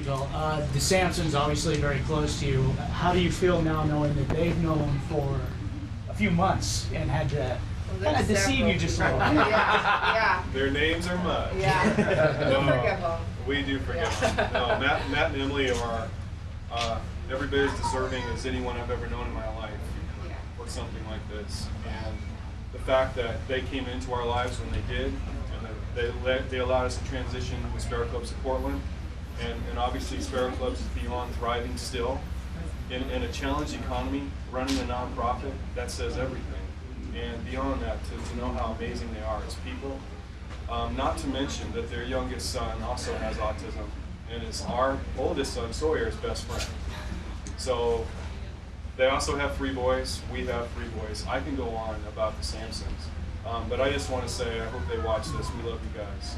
Bill. The Sampsons obviously very close to you. How do you feel now knowing that they've known for a few months and had to kind of deceive you just a little bit? Yeah. Their names are mud. Yeah. We'll forgive them. We do forgive them. No, Matt and Emily are every bit as deserving as anyone I've ever known in my life for something like this. And the fact that they came into our lives when they did, and they allowed us to transition with Sparrow Clubs to Portland, and obviously Sparrow Clubs is beyond thriving still. In a challenged economy, running a nonprofit, that says everything. And beyond that, to know how amazing they are as people. Not to mention that their youngest son also has autism, and is our oldest son, Sawyer's best friend. So they also have 3 boys, we have 3 boys. I can go on about the Sampsons, but I just want to say I hope they watch this. We love you guys,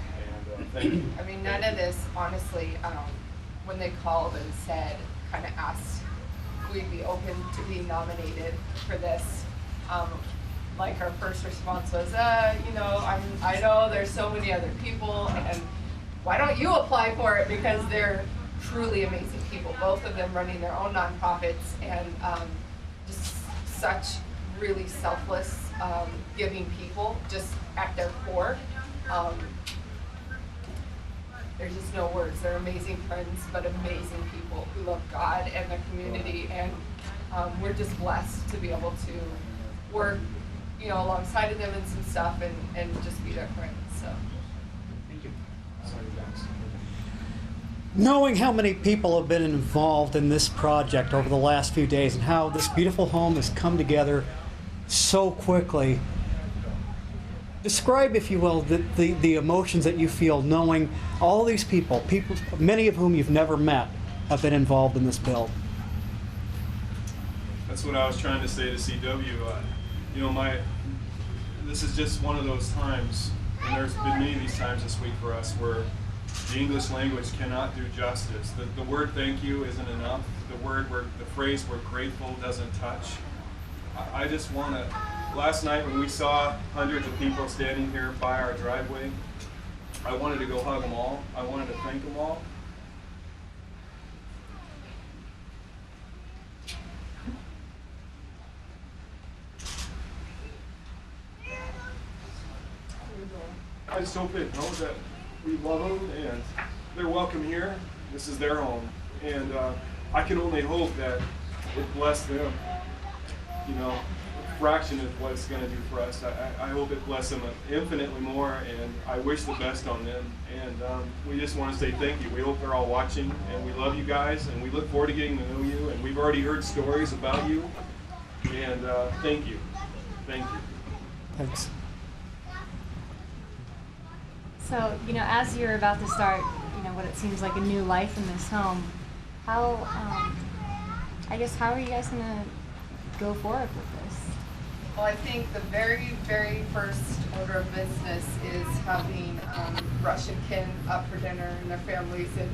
and thank you. I mean, none of this, honestly, when they called and said, kind of asked, we'd be open to being nominated for this. Like our first response was, you know, I know there's so many other people, and why don't you apply for it? Because they're truly amazing people, both of them running their own nonprofits, and just such really selfless, giving people, just at their core. There's just no words. They're amazing friends, but amazing people who love God and the community, and we're just blessed to be able to work, you know, alongside of them and some stuff, and just be their friends. So, Thank you. Sorry, guys. Knowing how many people have been involved in this project over the last few days and how this beautiful home has come together so quickly, describe, if you will, the emotions that you feel knowing all these people, many of whom you've never met, have been involved in this build. That's what I was trying to say to CW. You know, this is just one of those times, and there's been many of these times this week for us where the English language cannot do justice. The word thank you isn't enough. The phrase we're grateful doesn't touch. I just want to, last night when we saw hundreds of people standing here by our driveway, I wanted to go hug them all. I wanted to thank them all. I just hope they know that we love them and they're welcome here. This is their home. And I can only hope that it bless them. You know, a fraction of what it's going to do for us. I hope it bless them infinitely more, and I wish the best on them. And we just want to say thank you. We hope they're all watching, and we love you guys, and we look forward to getting to know you. And we've already heard stories about you. And thank you. Thank you. Thanks. So, you know, as you're about to start, you know, what it seems like a new life in this home, how, I guess, how are you guys going to go forward with this? well, I think the very, very first order of business is having Russian kin up for dinner and their families, and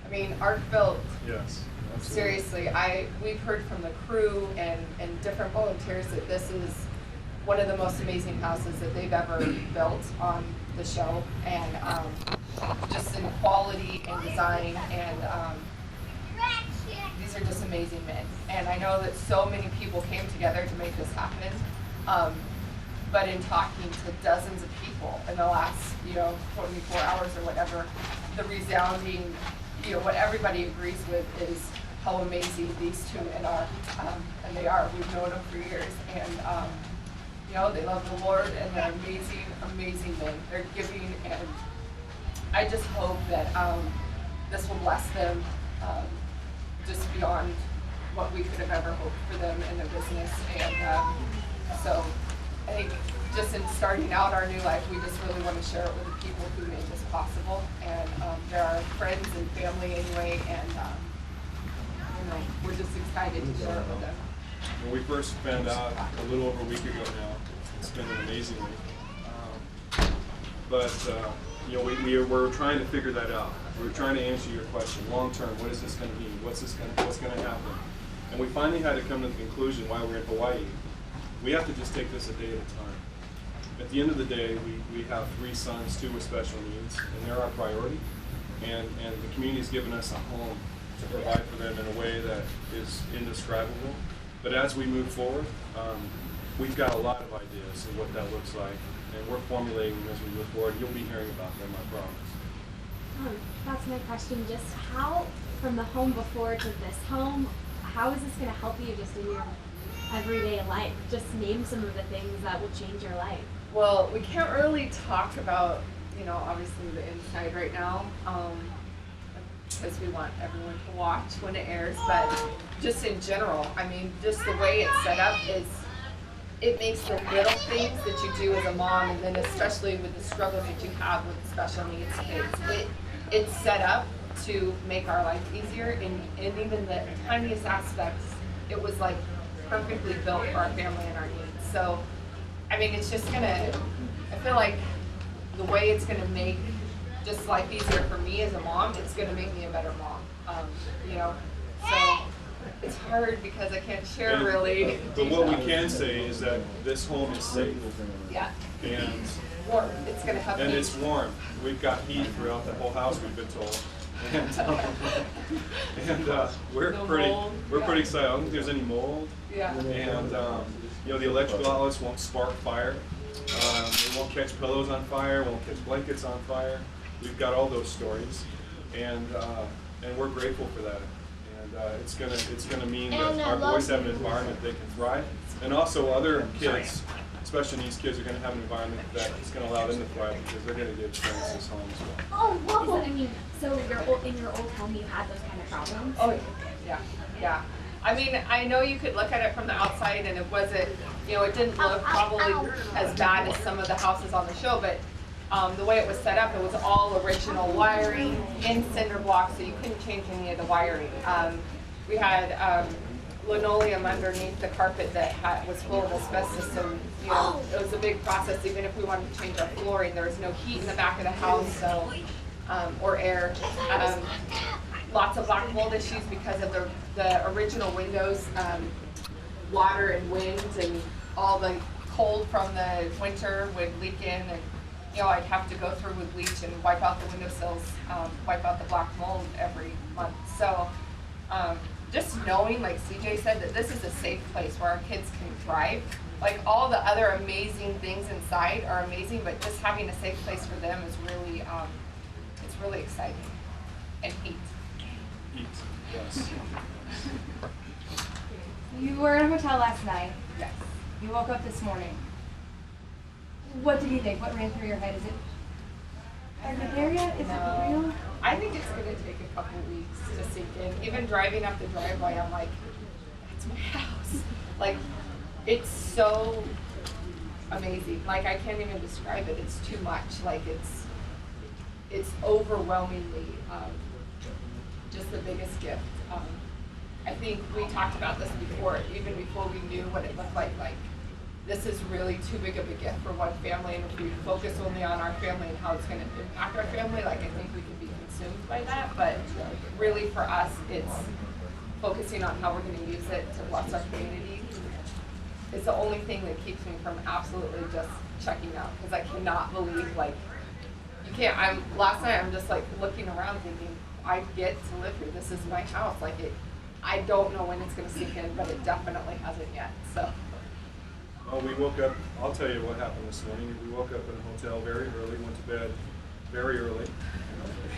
I mean, art built. Yes. Absolutely. Seriously, we've heard from the crew and different volunteers that this is one of the most amazing houses that they've ever built on the show, and just in quality and design, and these are just amazing men. And I know that so many people came together to make this happen, but in talking to dozens of people in the last 24 hours or whatever, the resounding, what everybody agrees with is how amazing these two men are, and they are. We've known them for years, and they love the Lord, and they're amazing, amazing men. They're giving, and I just hope that this will bless them just beyond what we could have ever hoped for them in their business. And so I think just in starting out our new life, we just really want to share it with the people who made this possible. And they're our friends and family anyway, and we're just excited to share it with them. When we first found out a little over a week ago now, it's been an amazing week. We're trying to figure that out. We're trying to answer your question. Long term, what is this going to mean? What's going to happen? And we finally had to come to the conclusion while we're in Hawaii. We have to just take this a day at a time. At the end of the day, we have 3 sons, 2 with special needs, and they're our priority. and the community's given us a home to provide for them in a way that is indescribable. But as we move forward, we've got a lot of ideas of what that looks like, and we're formulating them as we move forward. You'll be hearing about them, I promise. That's my question. Just how, from the home before to this home, how is this going to help you just in your everyday life? Just name some of the things that will change your life. Well, we can't really talk about, obviously the inside right now, because we want everyone to watch when it airs, but just in general, I mean, just the way it's set up is, it makes the little things that you do as a mom, and then especially with the struggles that you have with special needs kids, it's set up to make our life easier, and even the tiniest aspects, it was like perfectly built for our family and our needs. So, I mean, it's just gonna, I feel like the way it's gonna make just life easier for me as a mom, it's gonna make me a better mom, so it's hard because I can't share really. But what we can say is that this home is safe. Yeah. And warm. It's gonna have and heat. it's warm. We've got heat throughout the whole house, we've been told. And we're No pretty mold. pretty excited. I don't think there's any mold. Yeah. And the electrical outlets won't spark fire. They won't catch pillows on fire. Won't catch blankets on fire. We've got all those stories, and we're grateful for that. And it's gonna mean that our boys have an environment they can thrive, and also other kids, special needs kids, are gonna have an environment that is gonna allow them to thrive because they're gonna get experience this home as well. Oh, whoa! I mean, so in your old home, you had those kind of problems? Oh, yeah. I mean, I know you could look at it from the outside and it wasn't, it didn't look probably as bad as some of the houses on the show, but the way it was set up, it was all original wiring in cinder blocks, so you couldn't change any of the wiring. We had linoleum underneath the carpet that was full of asbestos, so it was a big process. Even if we wanted to change our flooring, there was no heat in the back of the house, so or air. Lots of black mold issues because of the original windows, water and wind and all the cold from the winter would leak in, and I'd have to go through with bleach and wipe out the windowsills, wipe out the black mold every month. So just knowing, like CJ said, that this is a safe place where our kids can thrive. Like all the other amazing things inside are amazing, but just having a safe place for them is really, it's really exciting. And heat. Heat, yes. You were in a hotel last night. Yes. You woke up this morning. What did you think? What ran through your head? Is it pregnant area? Is it real? I think it's going to take a couple weeks to sink in. Even driving up the driveway, I'm like, it's my house. Like, it's so amazing. Like, I can't even describe it. It's too much. Like, it's overwhelmingly just the biggest gift. I think we talked about this before, even before we knew what it looked like this is really too big of a gift for one family, and if we focus only on our family and how it's going to impact our family, I think we can be consumed by that. But really for us, it's focusing on how we're going to use it to bless our community. It's the only thing that keeps me from absolutely just checking out, because I cannot believe, you can't, last night I'm just looking around thinking, I get to live here, this is my house. I don't know when it's going to sink in, but it definitely hasn't yet, so. Well, we woke up, I'll tell you what happened this morning. We woke up in a hotel very early, went to bed very early,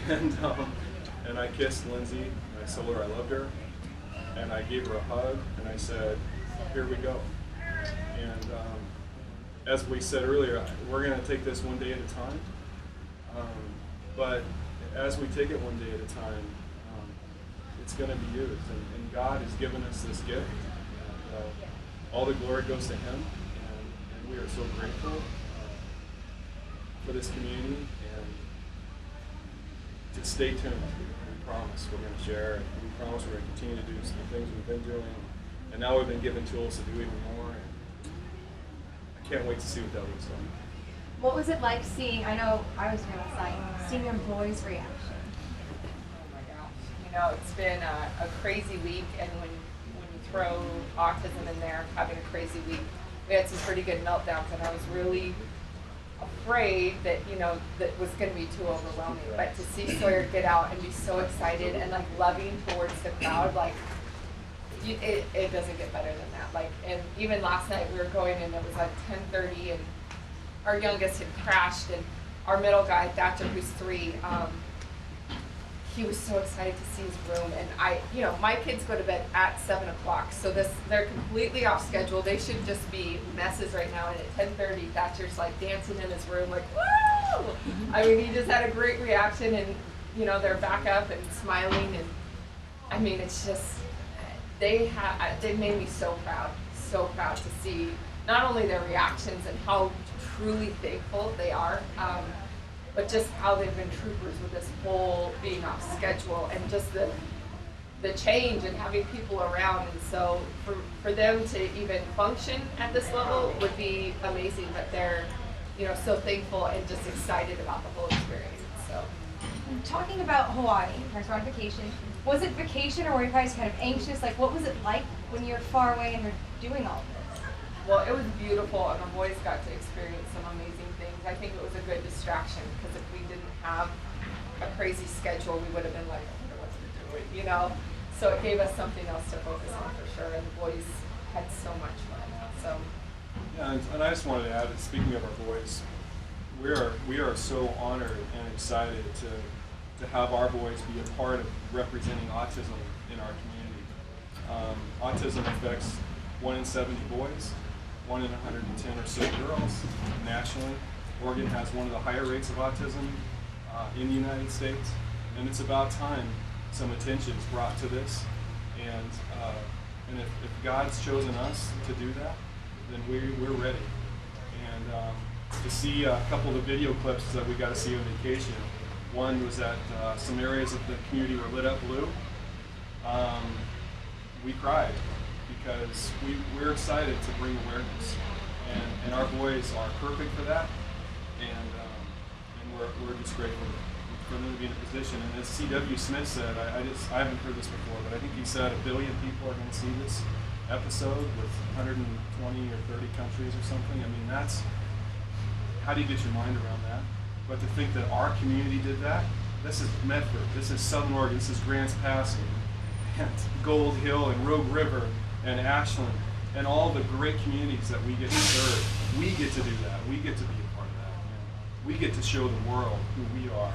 and I kissed Lindsay, and I told her I loved her, and I gave her a hug, and I said, here we go. And as we said earlier, we're going to take this one day at a time, but as we take it one day at a time, it's going to be used, and God has given us this gift. And, all the glory goes to Him, and we are so grateful for this community. And just stay tuned. We promise we're going to share, and we promise we're going to continue to do some things we've been doing, and now we've been given tools to do even more. And I can't wait to see what that looks like. What was it like seeing, I know I was here last night, seeing your boys' reaction? Oh my gosh. It's been a crazy week, and when you throw autism in there, having a crazy week, we had some pretty good meltdowns, and I was really afraid that, you know, that was going to be too overwhelming. But to see Sawyer get out and be so excited and like loving towards the crowd, like it doesn't get better than that. Like, and even last night we were going and it was like 10:30 and our youngest had crashed, and our middle guy, Thatcher, who's 3, he was so excited to see his room. And you know, my kids go to bed at 7 o'clock, so they're completely off schedule. They should just be messes right now. And at 10:30, Thatcher's like dancing in his room, like, woo! I mean, he just had a great reaction, and you know, they're back up and smiling, and I mean, it's just, they made me so proud to see not only their reactions and how truly thankful they are, but just how they've been troopers with this whole being off schedule and just the change and having people around. And so for them to even function at this level would be amazing, but they're, you know, so thankful and just excited about the whole experience. So Talking about Hawaii, you guys were on vacation. Was it vacation, or were you guys kind of anxious? Like, what was it like when you're far away and you're doing all this? well, it was beautiful, and the boys got to experience some amazing things. I think it was a good distraction, because if we didn't have a crazy schedule, we would have been like, I wonder what they're doing, you know? So it gave us something else to focus on for sure, and the boys had so much fun. So Yeah, and I just wanted to add, speaking of our boys, we are so honored and excited to have our boys be a part of representing autism in our community. Autism affects 1 in 70 boys, 1 in 110 or so girls nationally. Oregon has one of the higher rates of autism in the United States, and it's about time some attention is brought to this. And if God's chosen us to do that, then we're ready. And to see a couple of the video clips that we got to see on vacation. One was that some areas of the community were lit up blue. We cried because we're excited to bring awareness, and our boys are perfect for that, and we're just grateful for them to be in a position. And as C.W. Smith said, I haven't heard this before, but I think he said 1 billion people are going to see this episode with 120 or 30 countries or something. I mean, that's, how do you get your mind around that? But to think that our community did that, this is Medford, this is Southern Oregon, this is Grants Pass, and Gold Hill, and Rogue River, and Ashland, and all the great communities that we get to serve. We get to do that. We get to be a part of that. And we get to show the world who we are,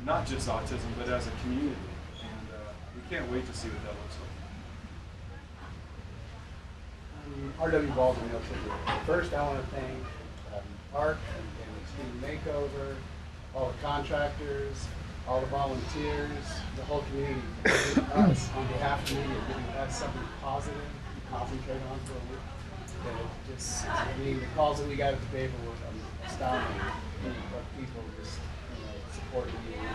not just autism, but as a community. And we can't wait to see what that looks like. R.W. Baldwin, first I want to thank Art and Extreme Makeover, all the contractors, all the volunteers, the whole community, for giving us, on behalf of the media, giving us something positive to concentrate on for a week. That it just, I mean, the calls that we got at the paper were astounding, but people just, you know, supporting me.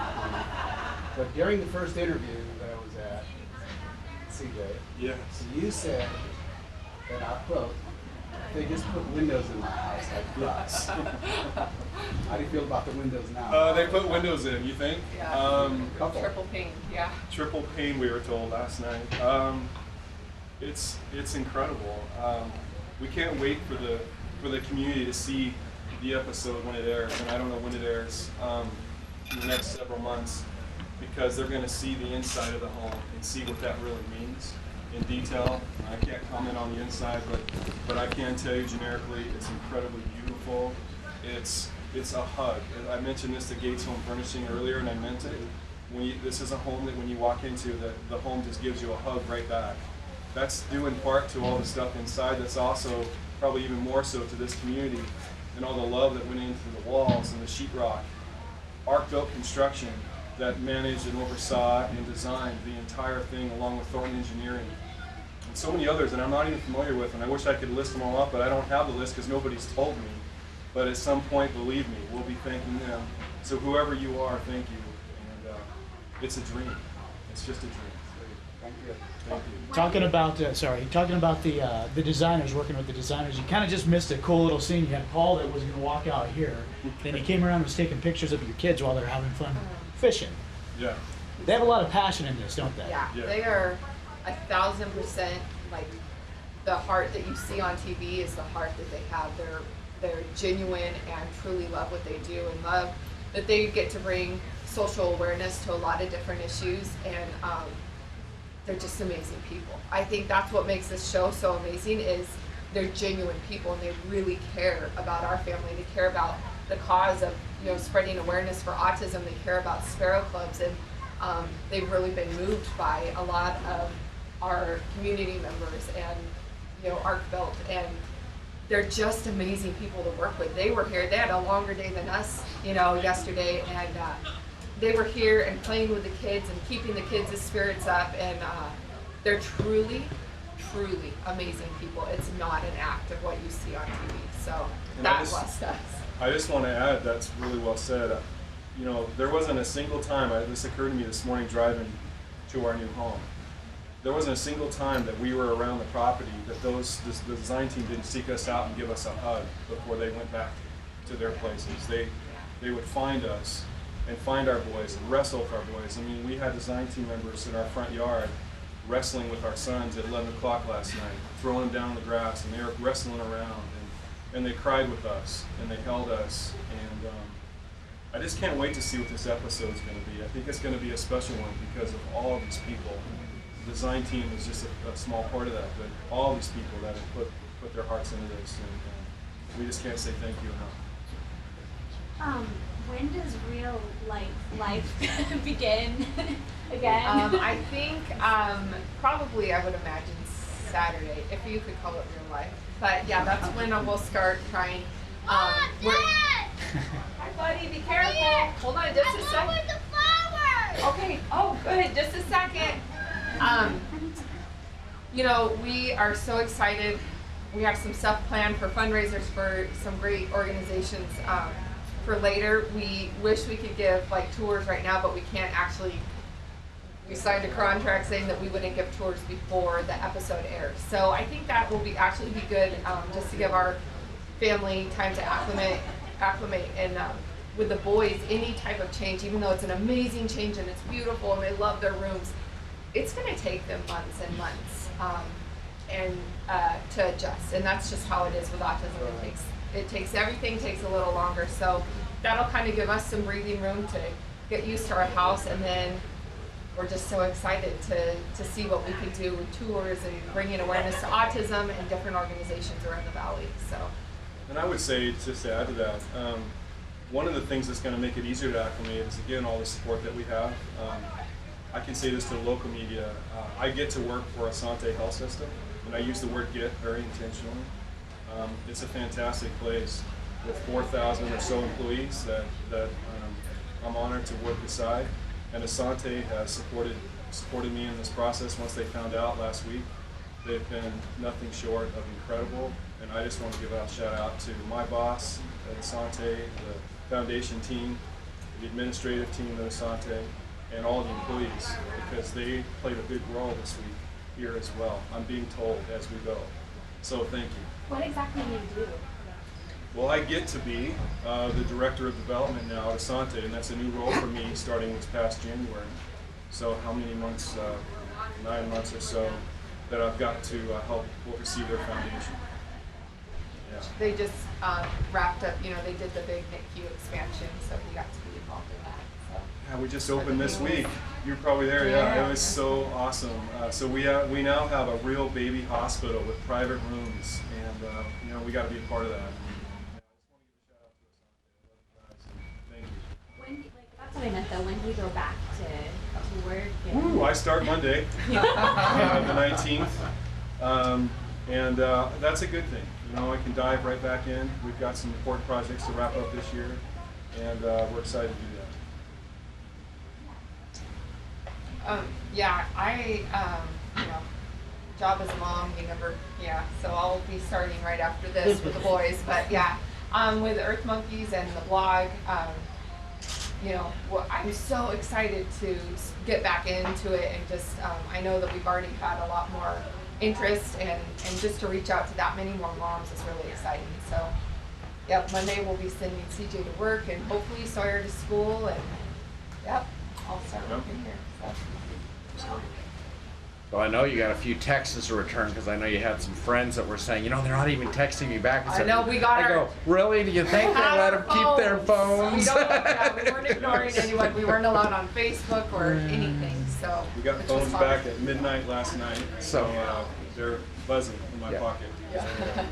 But during the first interview that I was at, CJ, Yes. you said, and I quote, they just put windows in my house. Yes. How do you feel about the windows now? They put windows in, you think? yeah, Couple. triple pane, yeah. Triple pane, we were told last night. It's incredible. We can't wait for the community to see the episode when it airs, and I don't know when it airs in the next several months, because they're going to see the inside of the home and see what that really means in detail. I can't comment on the inside, but I can tell you generically, it's incredibly beautiful. It's a hug. I mentioned this to Gates Home Furnishing earlier, and I meant it. This is a home that when you walk into, the home just gives you a hug right back. That's due in part to all the stuff inside. That's also probably even more so to this community and all the love that went into the walls and the sheetrock. Arc Built Construction that managed and oversaw and designed the entire thing, along with Thornton Engineering and so many others that I'm not even familiar with, and I wish I could list them all up, but I don't have the list because nobody's told me. But at some point, believe me, we'll be thanking them. So whoever you are, thank you. And it's a dream. It's just a dream. Thank you. Thank you. Talking about the designers, working with the designers, you kind of just missed a cool little scene. You had Paul that was going to walk out here, then he came around and was taking pictures of your kids while they're having fun fishing. Yeah. They have a lot of passion in this, don't they? Yeah, Yeah. they are 1,000%, like, the heart that you see on TV is the heart that they have. They're they're genuine and truly love what they do, and love that they get to bring social awareness to a lot of different issues, and they're just amazing people. I think that's what makes this show so amazing, is they're genuine people, and they really care about our family. They care about the cause of, you know, spreading awareness for autism. They care about Sparrow Clubs, and they've really been moved by a lot of our community members and, you know, Arkbelt, and they're just amazing people to work with. They were here, they had a longer day than us, you know, yesterday, and they were here and playing with the kids and keeping the kids' spirits up, and they're truly, truly amazing people. It's not an act of what you see on TV, so And that blessed us. I just want to add, that's really well said. You know, there wasn't a single time, this occurred to me this morning driving to our new home. There wasn't a single time that we were around the property that the design team didn't seek us out and give us a hug before they went back to their places. They would find us and find our boys and wrestle with our boys. I mean, we had design team members in our front yard wrestling with our sons at 11 o'clock last night, throwing them down on the grass, and they were wrestling around, and they cried with us, and they held us, and I just can't wait to see what this episode is going to be. I think it's going to be a special one because of all of these people. The design team is just a small part of that, but all these people that have put their hearts into this, and we just can't say thank you enough. When does real life begin again? I think probably, I would imagine, Saturday, if you could call it real life. But yeah, that's when we'll start trying. Hi, buddy, be careful. Hold on just a second. Okay, oh, good, just a second. You know, we are so excited. We have some stuff planned for fundraisers for some great organizations for later. We wish we could give like tours right now, but we can't actually. We signed a contract saying that we wouldn't give tours before the episode airs. So I think that will actually be good, just to give our family time to acclimate, and with the boys, any type of change, even though it's an amazing change and it's beautiful and they love their rooms, it's going to take them months and months to adjust, and that's just how it is with autism. Everything takes a little longer, so that'll kind of give us some breathing room to get used to our house, and then we're just so excited to see what we can do with tours and bringing awareness to autism and different organizations around the valley. So, and I would say, just to add to that, one of the things that's going to make it easier to acclimate is, again, all the support that we have. I can say this to the local media. I get to work for Asante Health System, and I use the word "get" very intentionally. It's a fantastic place with 4,000 or so employees that I'm honored to work beside. And Asante has supported me in this process. Once they found out last week, they've been nothing short of incredible. And I just want to give a shout out to my boss at Asante, the foundation team, the administrative team at Asante, and all the employees, because they played a big role this week here as well. I'm being told as we go. So thank you. What exactly do you do? Well, I get to be the Director of Development now at Asante, and that's a new role for me starting this past January. So how many months, 9 months or so, that I've got to help oversee their foundation. Yeah. they just wrapped up, you know, they did the big NICU expansion, so he got to be involved in that. So. Yeah, we just opened this week. You're probably there, yeah. It was so awesome. So we now have a real baby hospital with private rooms, and you know, we got to be a part of that. That's what I meant though. When do you go back to work? Ooh, I start Monday, the 19th, and that's a good thing. You know, I can dive right back in. We've got some important projects to wrap up this year, and we're excited to do that. Yeah, you know, job as a mom, so I'll be starting right after this with the boys, but yeah, with Earth Monkeys and the blog, you know, I'm so excited to get back into it, and just, I know that we've already had a lot more interest, and just to reach out to that many more moms is really exciting. So, yeah, Monday we'll be sending CJ to work, and hopefully Sawyer to school, and yep, I'll start working here. So. Well, I know you got a few texts to return because I know you had some friends that were saying, you know, they're not even texting me back. I know, we got I go, really? Do you think they let them keep their phones? We weren't ignoring anyone. We weren't allowed on Facebook or anything, so. We got which phones was back hard. at midnight last night, so they're buzzing in my Yeah. pocket.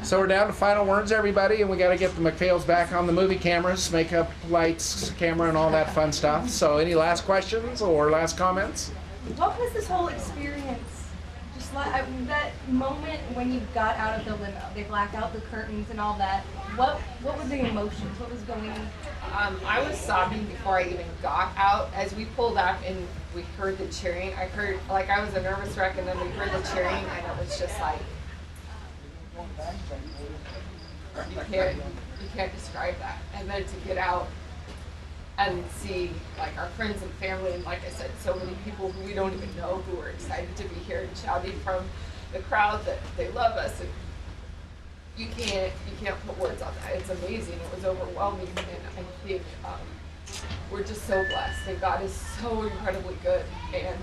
So we're down to final words, everybody, and we got to get the McPhails back on the movie cameras, makeup, lights, camera, and all that fun stuff. So any last questions or last comments? What was this whole experience? Just like that moment when you got out of the limo, they blacked out the curtains and all that. What were the emotions? What was going on? I was sobbing before I even got out. As we pulled up and we heard the cheering, I heard, like, I was a nervous wreck, and then we heard the cheering, and it was just like, you can't describe that. And then to get out and see, like, our friends and family, and like I said, so many people who we don't even know who are excited to be here and shouting from the crowd that they love us, and you can't put words on that. It's amazing. It was overwhelming, and I think we're just so blessed, and God is so incredibly good, and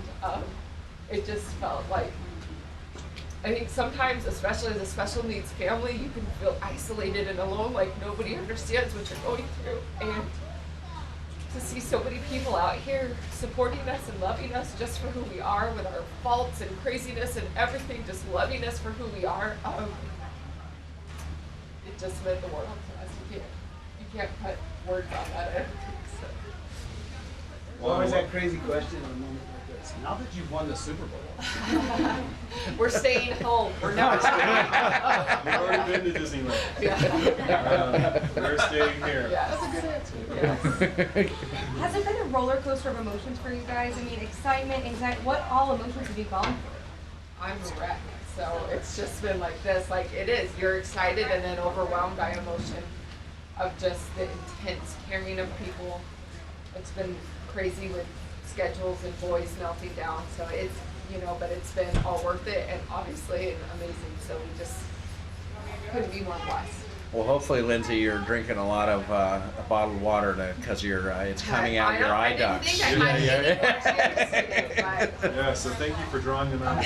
it just felt like, I think sometimes, especially as a special needs family, you can feel isolated and alone, like nobody understands what you're going through. And to see so many people out here supporting us and loving us just for who we are, with our faults and craziness and everything, just loving us for who we are, it just meant the world to us. You can't put words on that. I don't think so. Well, always that crazy question in a moment like this. Now that you've won the Super Bowl, We're staying home. We're never staying. We've already been to Disneyland. Yeah. We're staying here. Yes. That's a good answer. Yes. Has it been a roller coaster of emotions for you guys? I mean, excitement, anxiety, what all emotions have you gone through? I'm a wreck. So it's just been like this. Like, it is. You're excited and then overwhelmed by emotion of just the intense caring of people. It's been crazy with schedules and boys melting down. So it's, but it's been all worth it, and obviously amazing. So we just couldn't be more blessed. Well, hopefully, Lindsay, you're drinking a lot of bottled water because it's coming out your eye ducts. I didn't think I had any more cheers, Yeah, so thank you for drawing them out.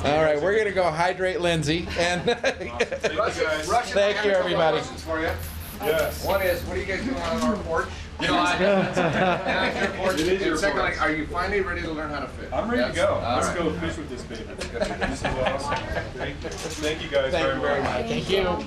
All right, we're going to go hydrate Lindsay. And Thank you, guys. Thank you, everybody. Questions for you. Yes. One is, what are you guys doing on our porch? It is your Secondly, porch. are you finally ready to learn how to fish? I'm ready to Yes? go. All Let's right. go fish with this baby. This is awesome. Thank you. Thank you guys very much. Thank you.